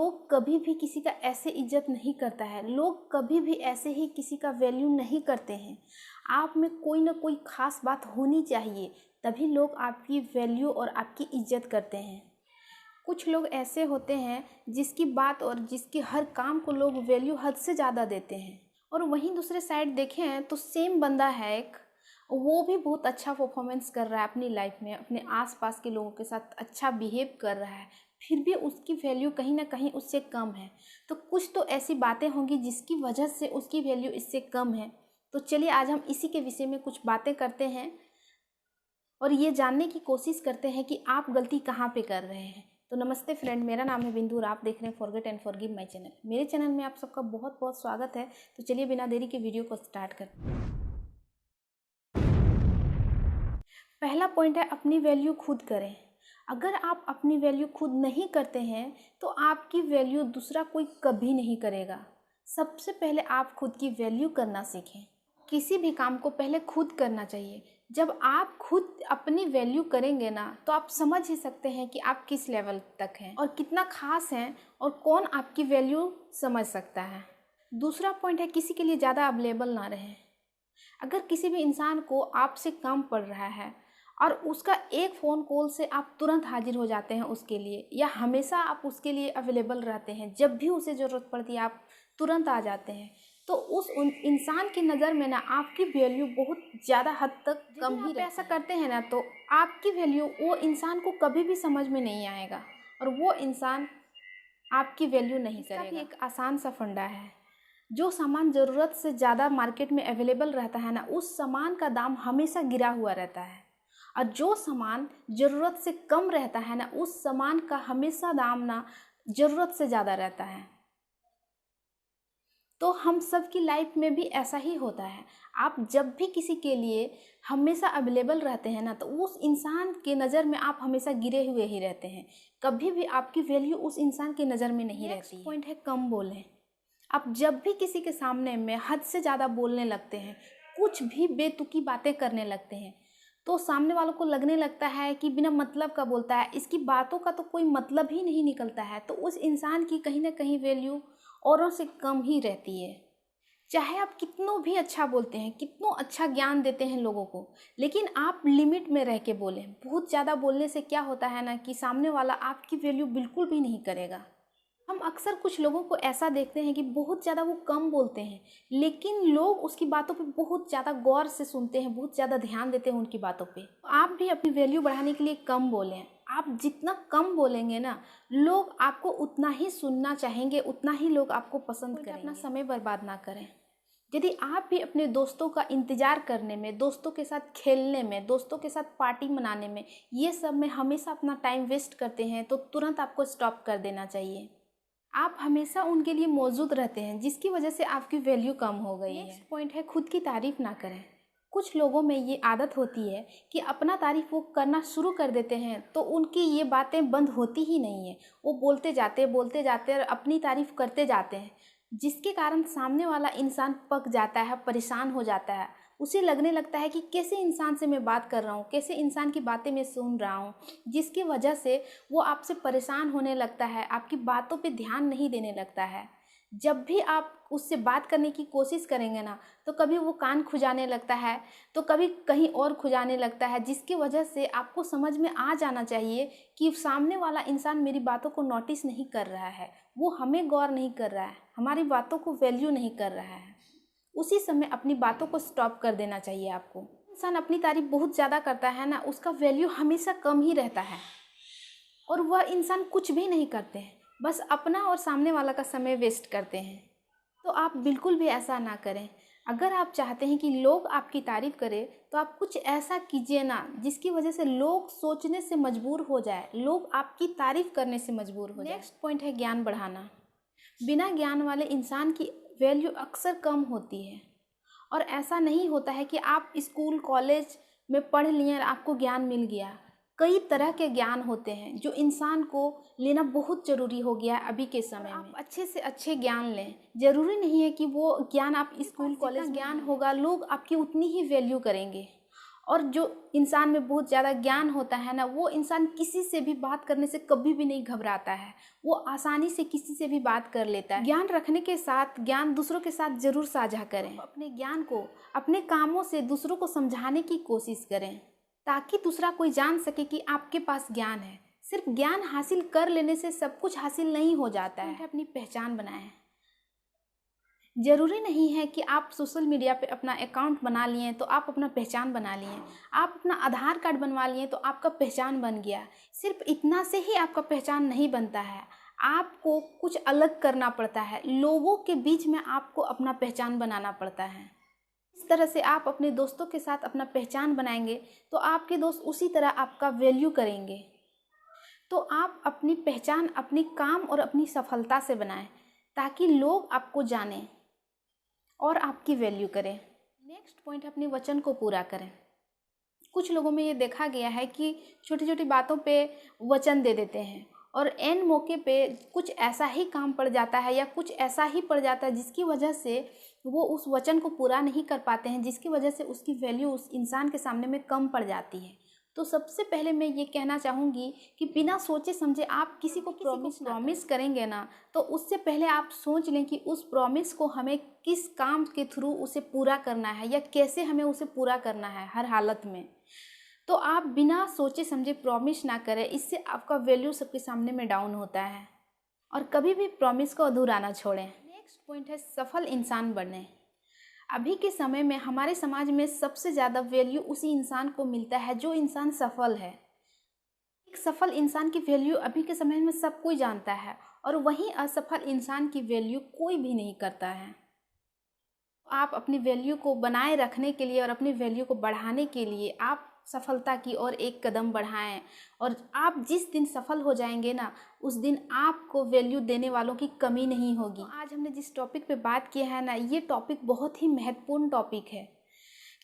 लोग कभी भी किसी का ऐसे इज्जत नहीं करता है, लोग कभी भी ऐसे ही किसी का वैल्यू नहीं करते हैं। आप में कोई ना कोई ख़ास बात होनी चाहिए, तभी लोग आपकी वैल्यू और आपकी इज्जत करते हैं। कुछ लोग ऐसे होते हैं जिसकी बात और जिसके हर काम को लोग वैल्यू हद से ज़्यादा देते हैं, और वहीं दूसरे साइड देखें तो सेम बंदा है एक, वो भी बहुत अच्छा परफॉर्मेंस कर रहा है अपनी लाइफ में, अपने आसपास के लोगों के साथ अच्छा बिहेव कर रहा है, फिर भी उसकी वैल्यू कहीं ना कहीं उससे कम है। तो कुछ तो ऐसी बातें होंगी जिसकी वजह से उसकी वैल्यू इससे कम है। तो चलिए आज हम इसी के विषय में कुछ बातें करते हैं और ये जानने की कोशिश करते हैं कि आप गलती कहाँ पे कर रहे हैं। तो नमस्ते फ्रेंड, मेरा नाम है बिंदु और आप देख रहे हैं forget and forgive my channel. मेरे चैनल में आप सबका बहुत बहुत स्वागत है। तो चलिए बिना देरी के वीडियो को स्टार्ट करते हैं। पहला पॉइंट है अपनी वैल्यू खुद करें। अगर आप अपनी वैल्यू खुद नहीं करते हैं तो आपकी वैल्यू दूसरा कोई कभी नहीं करेगा। सबसे पहले आप खुद की वैल्यू करना सीखें। किसी भी काम को पहले खुद करना चाहिए। जब आप खुद अपनी वैल्यू करेंगे ना, तो आप समझ ही सकते हैं कि आप किस लेवल तक हैं और कितना खास हैं और कौन आपकी वैल्यू समझ सकता है। दूसरा पॉइंट है किसी के लिए ज़्यादा अवेलेबल ना रहें। अगर किसी भी इंसान को आपसे कम पड़ रहा है और उसका एक फ़ोन कॉल से आप तुरंत हाजिर हो जाते हैं उसके लिए, या हमेशा आप उसके लिए अवेलेबल रहते हैं, जब भी उसे ज़रूरत पड़ती है आप तुरंत आ जाते हैं, तो उस इंसान की नज़र में ना आपकी वैल्यू बहुत ज़्यादा हद तक कम ही रहती है। ऐसा करते हैं ना तो आपकी वैल्यू वो इंसान को कभी भी समझ में नहीं आएगा और वो इंसान आपकी वैल्यू नहीं करेगा। इसका भी एक आसान सा फंडा है, जो सामान ज़रूरत से ज़्यादा मार्केट में अवेलेबल रहता है ना, उस सामान का दाम हमेशा गिरा हुआ रहता है, और जो सामान ज़रूरत से कम रहता है ना, उस सामान का हमेशा दाम ना ज़रूरत से ज़्यादा रहता है। तो हम सब की लाइफ में भी ऐसा ही होता है। आप जब भी किसी के लिए हमेशा अवेलेबल रहते हैं ना, तो उस इंसान के नज़र में आप हमेशा गिरे हुए ही रहते हैं। कभी भी आपकी वैल्यू उस इंसान की नज़र में नहीं रहती। नेक्स्ट पॉइंट है कम बोलें। आप जब भी किसी के सामने में हद से ज़्यादा बोलने लगते हैं, कुछ भी बेतुकी बातें करने लगते हैं, तो सामने वालों को लगने लगता है कि बिना मतलब का बोलता है, इसकी बातों का तो कोई मतलब ही नहीं निकलता है। तो उस इंसान की कहीं ना कहीं वैल्यू औरों से कम ही रहती है। चाहे आप कितनों भी अच्छा बोलते हैं, कितनों अच्छा ज्ञान देते हैं लोगों को, लेकिन आप लिमिट में रह के बोलें। बहुत ज़्यादा बोलने से क्या होता है ना कि सामने वाला आपकी वैल्यू बिल्कुल भी नहीं करेगा। हम अक्सर कुछ लोगों को ऐसा देखते हैं कि बहुत ज़्यादा वो कम बोलते हैं, लेकिन लोग उसकी बातों पे बहुत ज़्यादा गौर से सुनते हैं, बहुत ज़्यादा ध्यान देते हैं उनकी बातों पे। आप भी अपनी वैल्यू बढ़ाने के लिए कम बोलें। आप जितना कम बोलेंगे ना, लोग आपको उतना ही सुनना चाहेंगे, उतना ही लोग आपको पसंद करेंगे। अपना समय बर्बाद ना करें। यदि आप भी अपने दोस्तों का इंतज़ार करने में, दोस्तों के साथ खेलने में, दोस्तों के साथ पार्टी मनाने में, ये सब में हमेशा अपना टाइम वेस्ट करते हैं, तो तुरंत आपको स्टॉप कर देना चाहिए। आप हमेशा उनके लिए मौजूद रहते हैं, जिसकी वजह से आपकी वैल्यू कम हो गई है। नेक्स्ट पॉइंट है खुद की तारीफ़ ना करें। कुछ लोगों में ये आदत होती है कि अपना तारीफ़ वो करना शुरू कर देते हैं तो उनकी ये बातें बंद होती ही नहीं है। वो बोलते जाते और अपनी तारीफ़ करते जाते हैं, जिसके कारण सामने वाला इंसान पक जाता है, परेशान हो जाता है। उसे लगने लगता है कि कैसे इंसान से मैं बात कर रहा हूँ, कैसे इंसान की बातें मैं सुन रहा हूँ, जिसकी वजह से वो आपसे परेशान होने लगता है, आपकी बातों पे ध्यान नहीं देने लगता है। जब भी आप उससे बात करने की कोशिश करेंगे ना, तो कभी वो कान खुजाने लगता है, तो कभी कहीं और खुजाने लगता है, जिसकी वजह से आपको समझ में आ जाना चाहिए कि सामने वाला इंसान मेरी बातों को नोटिस नहीं कर रहा है, वो हमें गौर नहीं कर रहा है, हमारी बातों को वैल्यू नहीं कर रहा है। उसी समय अपनी बातों को स्टॉप कर देना चाहिए आपको। इंसान अपनी तारीफ बहुत ज़्यादा करता है ना, उसका वैल्यू हमेशा कम ही रहता है और वह इंसान कुछ भी नहीं करते हैं, बस अपना और सामने वाला का समय वेस्ट करते हैं। तो आप बिल्कुल भी ऐसा ना करें। अगर आप चाहते हैं कि लोग आपकी तारीफ़ करें, तो आप कुछ ऐसा कीजिए ना जिसकी वजह से लोग सोचने से मजबूर हो जाए, लोग आपकी तारीफ़ करने से मजबूर हो जाए। नेक्स्ट पॉइंट है ज्ञान बढ़ाना। बिना ज्ञान वाले इंसान की वैल्यू अक्सर कम होती है, और ऐसा नहीं होता है कि आप स्कूल कॉलेज में पढ़ लिए और आपको ज्ञान मिल गया। कई तरह के ज्ञान होते हैं जो इंसान को लेना बहुत ज़रूरी हो गया है अभी के समय में। आप अच्छे से अच्छे ज्ञान लें। ज़रूरी नहीं है कि वो ज्ञान आप स्कूल कॉलेज ज्ञान होगा, लोग आपकी उतनी ही वैल्यू करेंगे। और जो इंसान में बहुत ज़्यादा ज्ञान होता है ना, वो इंसान किसी से भी बात करने से कभी भी नहीं घबराता है, वो आसानी से किसी से भी बात कर लेता है। ज्ञान रखने के साथ ज्ञान दूसरों के साथ ज़रूर साझा करें। अपने ज्ञान को अपने कामों से दूसरों को समझाने की कोशिश करें, ताकि दूसरा कोई जान सके कि आपके पास ज्ञान है। सिर्फ ज्ञान हासिल कर लेने से सब कुछ हासिल नहीं हो जाता है। अपनी पहचान बनाएं। ज़रूरी नहीं है कि आप सोशल मीडिया पे अपना अकाउंट बना लिए तो आप अपना पहचान बना लिए, आप अपना आधार कार्ड बनवा लिए तो आपका पहचान बन गया। सिर्फ इतना से ही आपका पहचान नहीं बनता है, आपको कुछ अलग करना पड़ता है। लोगों के बीच में आपको अपना पहचान बनाना पड़ता है। इस तरह से आप अपने दोस्तों के साथ अपना पहचान बनाएंगे तो आपके दोस्त उसी तरह आपका वैल्यू करेंगे। तो आप अपनी पहचान अपनी काम और अपनी सफलता से बनाएं, ताकि लोग आपको जानें और आपकी वैल्यू करें। नेक्स्ट पॉइंट, अपने वचन को पूरा करें। कुछ लोगों में ये देखा गया है कि छोटी छोटी बातों पे वचन दे देते हैं और एन मौके पे कुछ ऐसा ही काम पड़ जाता है या कुछ ऐसा ही पड़ जाता है जिसकी वजह से वो उस वचन को पूरा नहीं कर पाते हैं, जिसकी वजह से उसकी वैल्यू उस इंसान के सामने में कम पड़ जाती है। तो सबसे पहले मैं ये कहना चाहूँगी कि बिना सोचे समझे आप किसी को प्रॉमिस करेंगे ना, तो उससे पहले आप सोच लें कि उस प्रॉमिस को हमें किस काम के थ्रू उसे पूरा करना है या कैसे हमें उसे पूरा करना है हर हालत में। तो आप बिना सोचे समझे प्रॉमिस ना करें, इससे आपका वैल्यू सबके सामने में डाउन होता है। और कभी भी प्रॉमिस को अधूरा ना छोड़ें। नेक्स्ट पॉइंट है, सफल इंसान बने। अभी के समय में हमारे समाज में सबसे ज़्यादा वैल्यू उसी इंसान को मिलता है जो इंसान सफल है। एक सफल इंसान की वैल्यू अभी के समय में सब कोई जानता है और वहीं असफल इंसान की वैल्यू कोई भी नहीं करता है। आप अपनी वैल्यू को बनाए रखने के लिए और अपनी वैल्यू को बढ़ाने के लिए आप सफलता की ओर एक कदम बढ़ाएं, और आप जिस दिन सफल हो जाएंगे ना, उस दिन आपको वैल्यू देने वालों की कमी नहीं होगी। आज हमने जिस टॉपिक पे बात किया है ना, ये टॉपिक बहुत ही महत्वपूर्ण टॉपिक है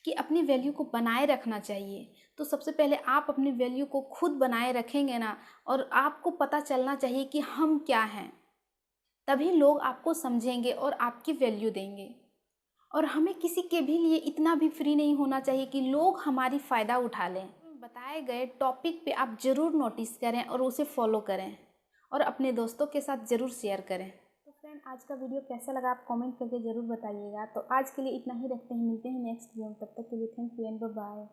कि अपनी वैल्यू को बनाए रखना चाहिए। तो सबसे पहले आप अपनी वैल्यू को खुद बनाए रखेंगे ना, और आपको पता चलना चाहिए कि हम क्या हैं, तभी लोग आपको समझेंगे और आपकी वैल्यू देंगे। और हमें किसी के भी लिए इतना भी फ्री नहीं होना चाहिए कि लोग हमारी फ़ायदा उठा लें। बताए गए टॉपिक पे आप ज़रूर नोटिस करें और उसे फॉलो करें और अपने दोस्तों के साथ ज़रूर शेयर करें। तो फ्रेंड, आज का वीडियो कैसा लगा आप कमेंट करके ज़रूर बताइएगा। तो आज के लिए इतना ही रखते हैं, मिलते हैं नेक्स्ट वीडियो में। तब तक के लिए thank you and bye bye.